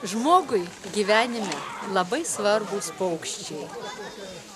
Žmogui gyvenime labai svarbus paukščiai.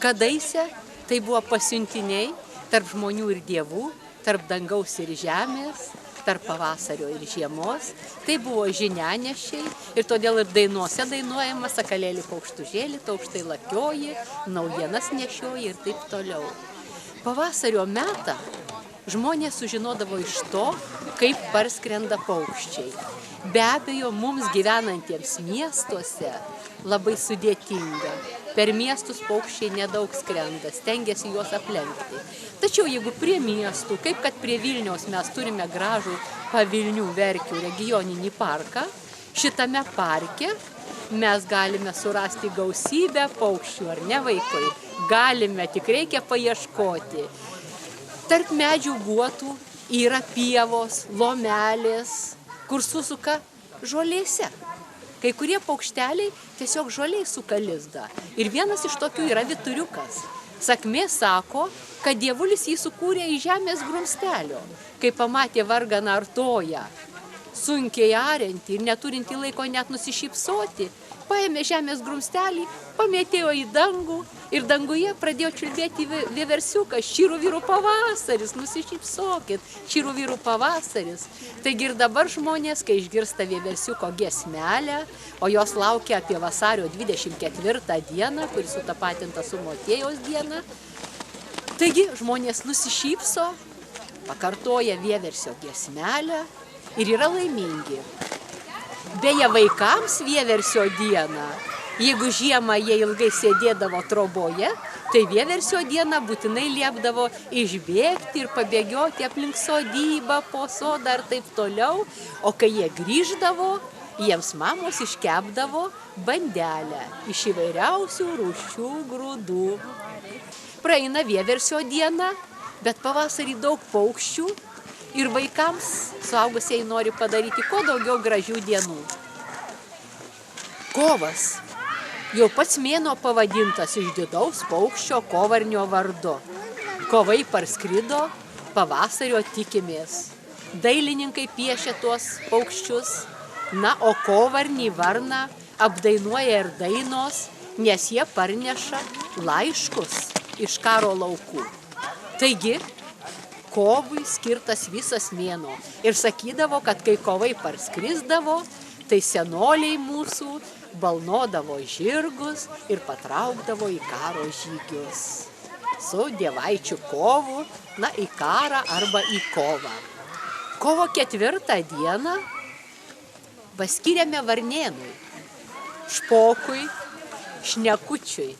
Kadaise tai buvo pasiuntiniai tarp žmonių ir dievų, tarp dangaus ir žemės, tarp pavasario ir žiemos. Tai buvo žinianešiai ir todėl ir dainuose dainuojama sakalėli paukštužėli, taukštai lakioji, naujienas nešioji ir taip toliau. Pavasario metą žmonės sužinodavo iš to, kaip parskrenda paukščiai. Be abejo, mums gyvenantiems miestuose labai sudėtinga. Per miestus paukščiai nedaug skrenda, stengiasi juos aplenkti. Tačiau jeigu prie miestų, kaip kad prie Vilniaus mes turime gražų Pavilnių Verkių regioninį parką, šitame parke mes galime surasti gausybę paukščių, ar ne, vaikai? Galime, tik reikia paieškoti. Tarp medžių guotų yra pievos, lomelės, kur susuka žolėse. Kai kurie paukšteliai tiesiog žoliai suka lizdą. Ir vienas iš tokių yra vyturiukas. Sakmė sako, kad dievulis jį sukūrė iš žemės grumstelio. Kai pamatė varganą artoją, sunkiai ariantį ir neturintį laiko net nusišypsoti, paėmė žemės grumstelį, pamėtėjo į dangų ir danguje pradėjo čiulbėti vieversiukas: čirų vyrų pavasaris, nusišypsokit, čirų vyrų pavasaris. Taigi ir dabar žmonės, kai išgirsta vieversiuko giesmelę, o jos laukia apie vasario 24 dieną, kuris sutapatinta su Motiejaus diena, taigi žmonės nusišypso, pakartoja vieversio giesmelę ir yra laimingi. Beje, vaikams vieversio dieną, jeigu žiemą jie ilgai sėdėdavo troboje, tai vieversio dieną būtinai liepdavo išbėgti ir pabėgioti aplink sodybą, po sodą ir taip toliau, o kai jie grįždavo, jiems mamos iškepdavo bandelę iš įvairiausių rūšių grūdų. Praeina vieversio diena, bet pavasarį daug paukščių. Ir vaikams suaugusieji nori padaryti kuo daugiau gražių dienų. Kovas. Jau pats mėnuo pavadintas išdidaus paukščio kovarnio vardu. Kovai parskrido, pavasario tikimės. Dailininkai piešia tuos paukščius, na, o kovarnį varną apdainuoja ir dainos, nes jie parneša laiškus iš karo laukų. Taigi, kovui skirtas visas mėnuo. Ir sakydavo, kad kai kovai parskrisdavo, tai senoliai mūsų balnodavo žirgus ir patraukdavo į karo žygius. Su dievaičiu kovu, na, į karą arba į kovą. Kovo 4 dieną paskiriame varnėnui, špokui, šnekučiui.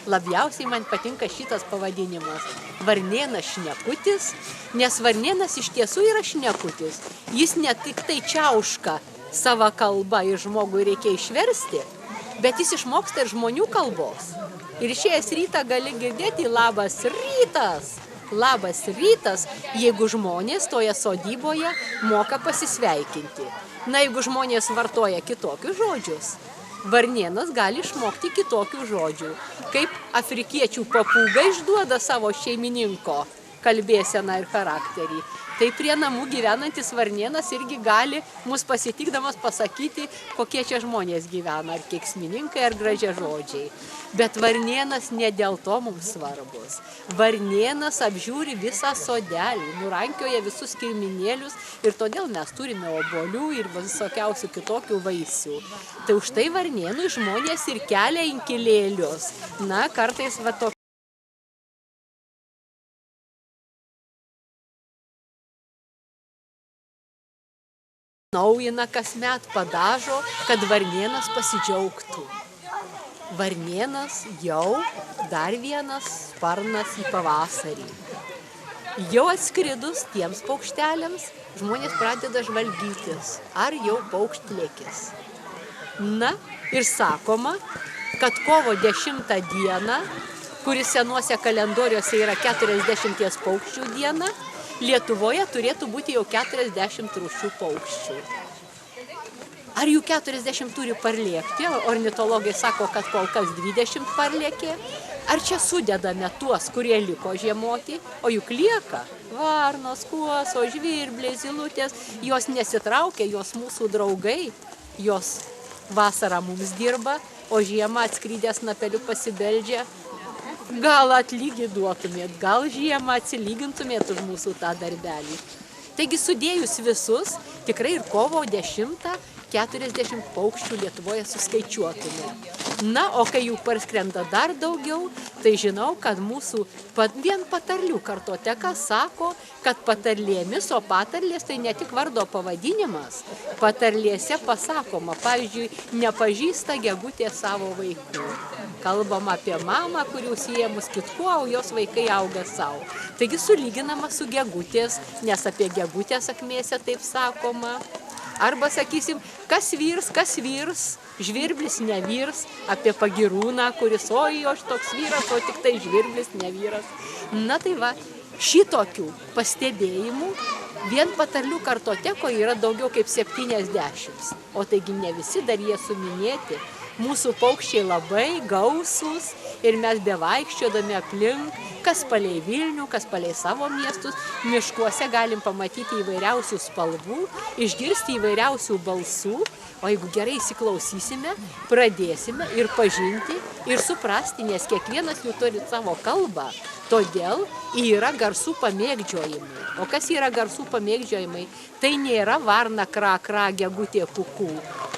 Labiausiai man patinka šitas pavadinimas – varnėnas šnekutis, nes varnėnas iš tiesų yra šnekutis. Jis ne tik tai čiauška savo kalbą ir žmogui reikia išversti, bet jis išmoksta ir žmonių kalbos. Ir išėjęs rytą gali girdėti labas rytas. Labas rytas, jeigu žmonės toje sodyboje moka pasisveikinti. Na, jeigu žmonės vartoja kitokius žodžius, varnėnas gali išmokti kitokių žodžių. Kaip afrikiečių papūga išduoda savo šeimininko kalbėseną ir charakterį, tai prie namų gyvenantis varnėnas irgi gali mus pasitikdamas pasakyti, kokie čia žmonės gyvena, ar keiksmininkai, ar gražiažodžiai. Bet varnėnas ne dėl to mums svarbus. Varnėnas apžiūri visą sodelį, nurankioja visus kirminėlius ir todėl mes turime obuolių ir visokiausių kitokių vaisių. Tai už tai varnėnui žmonės ir kelia inkilėlius. Na, kartais va to. Naujina kasmet, padažo, kad varnėnas pasidžiaugtų. Varnėnas jau dar vienas sparnas į pavasarį. Jau atskridus tiems paukšteliams, žmonės pradeda žvalgytis, ar jau paukštlėkis. Na, ir sakoma, kad kovo 10 dieną, kuris senuose kalendoriuose yra 40 paukščių diena, Lietuvoje turėtų būti jau 40 rūšių paukščių. Ar jų 40 turi parlėkti? Ornitologai sako, kad kol kas 20 parlėkė. Ar čia sudedame tuos, kurie liko žiemoti, o juk lieka varnos, kuosos, žvirbliai, zylutės, jos nesitraukia, jos mūsų draugai, jos vasarą mums dirba, o žiemą atskridęs snapeliu pasibeldžia. Gal atlygį duotumėt, gal žiemą atsilygintumėt už mūsų tą darbelį. Taigi sudėjus visus, tikrai ir kovo 10 40 paukščių Lietuvoje suskaičiuotume. Na, o kai jų parskrenda dar daugiau, tai žinau, kad mūsų vien patarlių kartoteka sako, kad patarlėmis, o patarlės tai ne tik vardo pavadinimas, patarlėse pasakoma, pavyzdžiui, nepažįsta gegutė savo vaikų. Kalbam apie mamą, kurių siejamos kitkuo, o jos vaikai auga savo. Taigi sulyginama su gegutės, nes apie gegutę sakmėse taip sakoma. Arba sakysim, kas vyrs, žvirblis nevyrs, apie pagirūną, kuris, oi, aš toks vyras, o tik tai žvirblis nevyras. Na tai va, šitokių pastebėjimų vien patarlių kartotekoje yra daugiau kaip 70. O taigi ne visi dar jie suminėti. Mūsų paukščiai labai gausūs ir mes bevaikščiodami aplink, kas palei Vilnių, kas palei savo miestus, miškuose galim pamatyti įvairiausių spalvų, išgirsti įvairiausių balsų, o jeigu gerai įsiklausysime, pradėsime ir pažinti, ir suprasti, nes kiekvienas jų turi savo kalbą. Todėl yra garsų pamėgdžiojimai. O kas yra garsų pamėgdžiojimai? Tai nėra varna kra, gegutė kuku,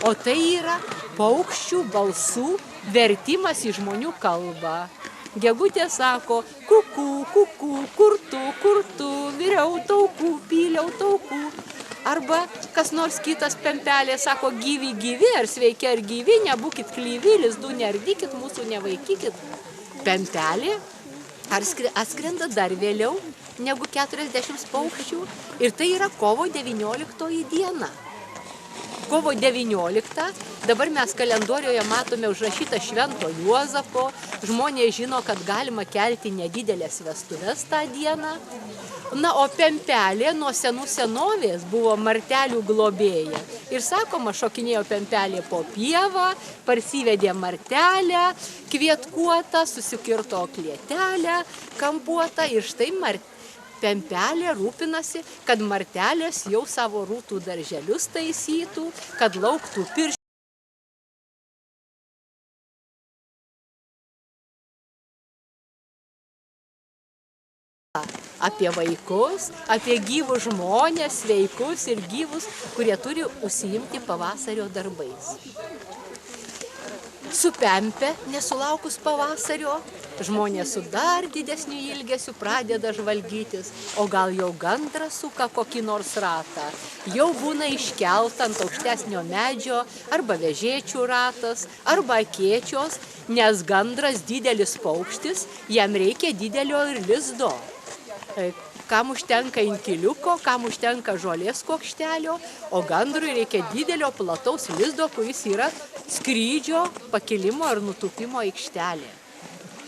o tai yra paukščių balsų vertimas į žmonių kalbą. Gegutė sako, kuku, kur tu, viriau taukų, pyliau taukų. Arba kas nors kitas pempelė sako, gyvi, ar sveiki, ar gyvi, nebūkit klyvi, lizdų neardykit, mūsų nevaikykit. Pempelė atskrenda dar vėliau negu 40 paukščių ir tai yra kovo 19 diena. Kovo 19, dabar mes kalendorijoje matome užrašytą Švento Juozapo, žmonės žino, kad galima kelti nedidelės vestuves tą dieną. Na, o pempelė nuo senų senovės buvo martelių globėja. Ir sakoma, šokinėjo pempelė po pievą, parsivedė martelę, kvietkuotą, susikirto klietelę, kampuotą ir štai pempelė rūpinasi, kad martelės jau savo rūtų darželius taisytų, kad lauktų pirštų. Apie vaikus, apie gyvus žmonės, sveikus ir gyvus, kurie turi užsiimti pavasario darbais. Su pempe, nesulaukus pavasario, žmonės su dar didesniu ilgesiu pradeda žvalgytis, o gal jau gandras suka kokį nors ratą. Jau būna iškelta ant aukštesnio medžio, arba vežėčių ratas, arba akėčios, nes gandras didelis paukštis, jam reikia didelio ir lizdo. Kam užtenka inkiliuko, kam užtenka žolės kuokštelio, o gandrui reikia didelio plataus lizdo, kuris yra skrydžio, pakilimo ir nutūpimo aikštelė.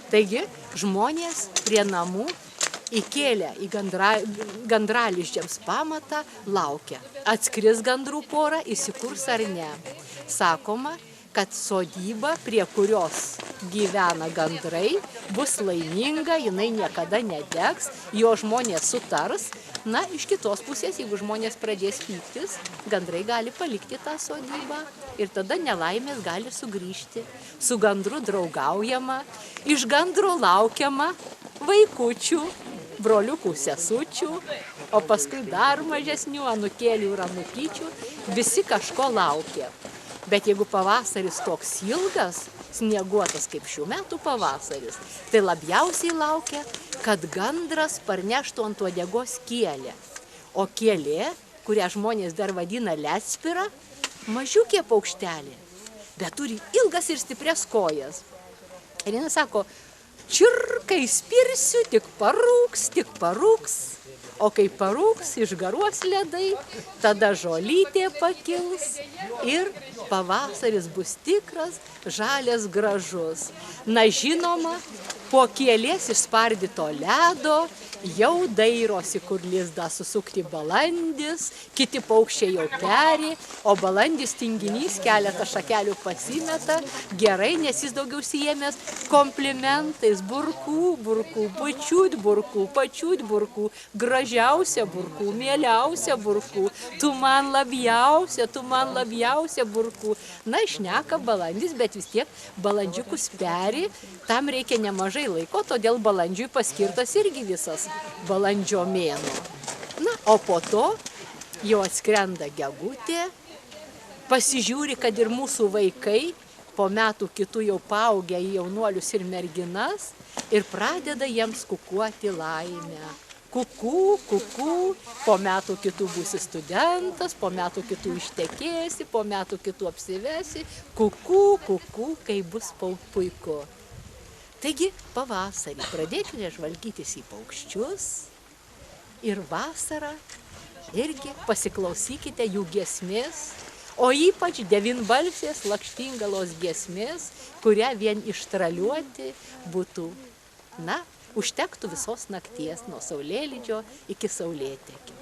Taigi, žmonės prie namų įkėlę į gandralizdžiams pamatą laukia. Atskris gandrų pora, įsikurs ar ne. Sakoma, kad sodyba, prie kurios gyvena gandrai, bus laiminga, jinai niekada nedegs, jo žmonės sutars. Na, iš kitos pusės, jeigu žmonės pradės pyktis, gandrai gali palikti tą sodybą ir tada nelaimės gali sugrįžti. Su gandru draugaujama, iš gandro laukiama vaikučių, broliukų, sesučių, o paskui dar mažesnių anūkėlių ir anūkyčių, visi kažko laukia. Bet jeigu pavasaris toks ilgas, snieguotas kaip šių metų pavasaris, tai labiausiai laukia, kad gandras parneštų ant uodegos kielę. O kielė, kurią žmonės dar vadina lecpira, mažiukė paukštelė, bet turi ilgas ir stiprias kojas. Ir jis sako, čirkai spirsiu, tik parūks. O kai parūks, išgaruos ledai, tada žolytė pakils ir pavasaris bus tikras, žalias, gražus. Na, žinoma, po kielės išspardyto ledo jau dairosi, kur lizdą susukti balandis, kiti paukščiai jau peri, o balandis tinginys keletą šakelių pasimeta, gerai, nes jis daugiau siejamės komplimentais, burkų, pačiūt burkų, gražiausia burkų, mieliausia burkų, tu man labiausia burkų. Na, šneka balandis, bet vis tiek balandžiukus peri, tam reikia nemažai laiko, todėl balandžiui paskirtas irgi visas balandžio mėnuo. Na, o po to jau atskrenda gegutė, pasižiūri, kad ir mūsų vaikai po metų kitų jau paaugę į jaunuolius ir merginas ir pradeda jiems kukuoti laimę. Kuku, po metų kitų būsi studentas, po metų kitų ištekėsi, po metų kitų apsivesi, kuku, kai bus puiku. Taigi pavasarį pradėkite žvalgytis į paukščius ir vasarą irgi pasiklausykite jų giesmės, o ypač devynbalsės lakštingalos giesmės, kurią vien ištraliuoti būtų, na, užtektų visos nakties nuo saulėlydžio iki saulėtekio.